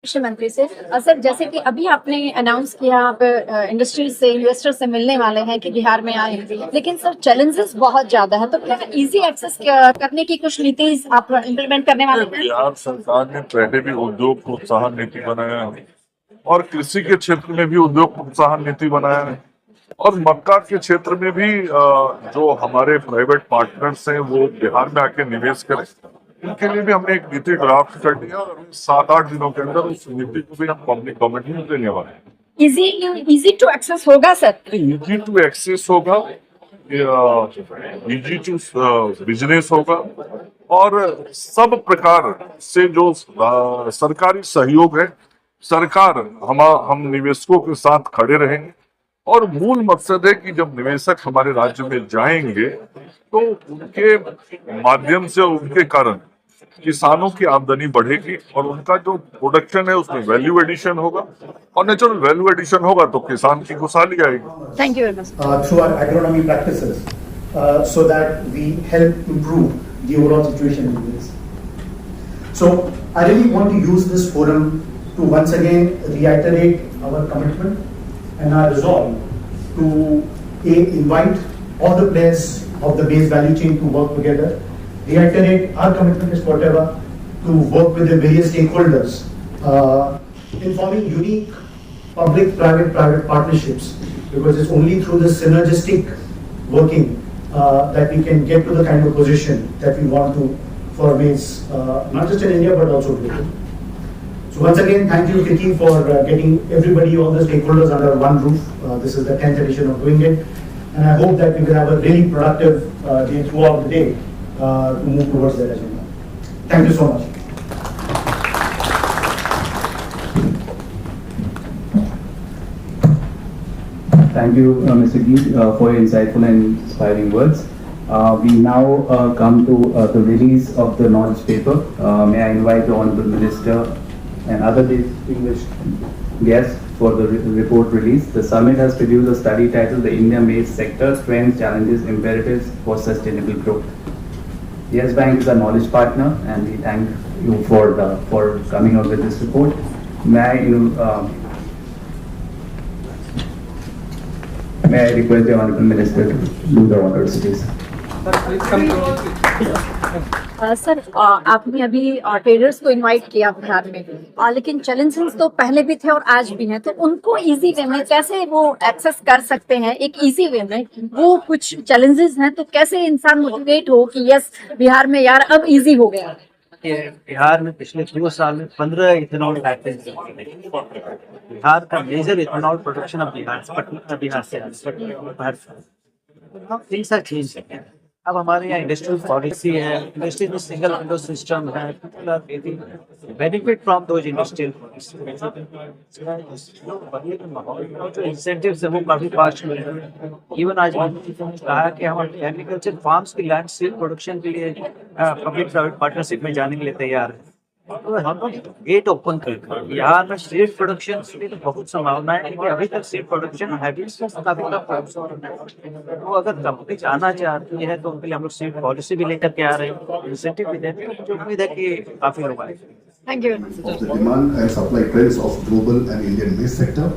कृषि मंत्री से सर, जैसे कि अभी आपने अनाउंस किया आप इंडस्ट्री से इन्वेस्टर से मिलने वाले हैं कि बिहार में आए, लेकिन सर चैलेंजेस बहुत ज्यादा है, तो क्या इजी एक्सेस करने की कुछ नीति आप इम्प्लीमेंट करने वाले हैं? बिहार सरकार ने पहले भी उद्योग प्रोत्साहन नीति बनाया है और कृषि के क्षेत्र में भी उद्योग प्रोत्साहन नीति बनाया है और मक्का के क्षेत्र में भी जो हमारे प्राइवेट पार्टनर्स हैं वो बिहार में आके निवेश करें, उनके लिए भी हमने एक नीति ड्राफ्ट कर दिया और 7-8 दिनों के अंदर उस नीति को भी हम पब्लिक कमेंट में देने वाले हैं। इजी टू एक्सेस होगा सर? इजी टू एक्सेस होगा, इजी टू बिजनेस होगा और सब प्रकार से जो सरकारी सहयोग है, सरकार हम निवेशकों के साथ खड़े रहेंगे और मूल मकसद है कि जब निवेशक हमारे राज्य में जाएंगे तो उनके माध्यम से उनके कारण किसानों की आमदनी बढ़ेगी और उनका जो प्रोडक्शन है उसमें वैल्यू एडिशन होगा और नेचुरल वैल्यू एडिशन होगा तो किसान की खुशहाली आएगी। Thank you very much. Through our agronomy practices, so that we help improve the overall situation in this. So I really want to use this forum to once again reiterate our commitment and our resolve to invite all the players of the maize value chain to work together. Reiterate our commitment is whatever to work with the various stakeholders in forming unique public-private partnerships, because it's only through this synergistic working that we can get to the kind of position that we want to for maize, not just in India but also globally. So once again, thank you, Vicky, for getting everybody, all the stakeholders under one roof. This is the 10th edition of doing it, and I hope that we will have a really productive day throughout the day to move towards that agenda. Thank you so much. Thank you, Mr. Gee, for your insightful and inspiring words. We now come to the release of the knowledge paper. May I invite the Honorable Minister and other distinguished guests for the report release. The summit has produced a study titled The India Maize Sector Strengths, Challenges, Imperatives for Sustainable Growth. Yes Bank is a knowledge partner and we thank you for coming out with this report. May I request the Honorable Minister to do the honors, please. Sir, आपने अभी traders को invite किया बिहार में, लेकिन challenges तो पहले भी थे और आज भी हैं, तो उनको इजी वे में कैसे वो एक्सेस कर सकते हैं? एक इजी वे में वो कुछ चैलेंजेस हैं, तो कैसे इंसान मोटिवेट हो कि यस बिहार में यार अब इजी हो गया? बिहार में पिछले 2 साल में 15 इथेनॉल फैक्ट्रीज, बिहार का मेजर इथेनॉल प्रोडक्शन अब बिहार से अब हमारे यहाँ इंडस्ट्रियल पॉलिसी है, इंडस्ट्री में सिंगल विंडो सिस्टम है, बेनिफिट फ्रॉम दोज इंडस्ट्रियल जो इंसेंटिव्स है वो काफी फास्ट मिल रहे हैं। इवन आज कहा कि हम अपने एग्रीकल्चर फार्म्स की लैंड सीड प्रोडक्शन के लिए पब्लिक प्राइवेट पार्टनरशिप में जाने के लिए तैयार है। तो हम लोग गेट ओपन कर यहाँ में सीड प्रोडक्शन के लिए तो बहुत संभावना है, क्योंकि अभी तक सीड प्रोडक्शन काफी तो अगर कंपनी जाना चाहती है तो उनके लिए हम लोग सीड पॉलिसी भी लेकर के आ रहे हैं, इंसेंटिव भी देते हैं, जो उम्मीद है कि काफी लोग आए। Thank you. Of the demand and supply trends of global and Indian maize sector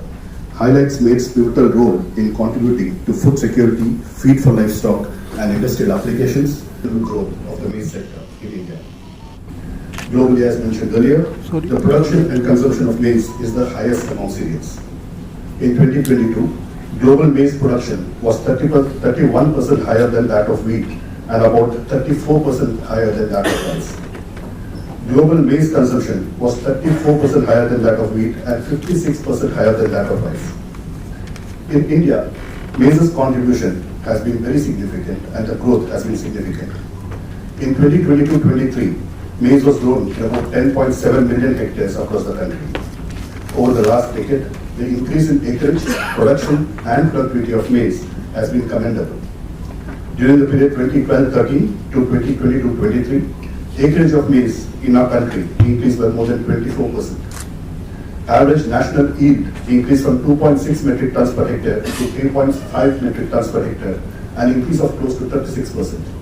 highlights maize's pivotal role in contributing to food security, feed for livestock, and industrial applications to the growth of the maize sector in India. Globally, as mentioned earlier, the production and consumption of maize is the highest among cereals. In 2022, global maize production was 31% higher than that of wheat and about 34% higher than that of rice. Global maize consumption was 34% higher than that of wheat and 56% higher than that of rice. In India, maize's contribution has been very significant and the growth has been significant. In 2022-23, maize was grown in about 10.7 million hectares across the country. Over the last decade, the increase in acreage, production and productivity of maize has been commendable. During the period 2012-13 to 2022-23, acreage of maize in our country increased by more than 24%. Average national yield increased from 2.6 metric tons per hectare to 3.5 metric tons per hectare, an increase of close to 36%.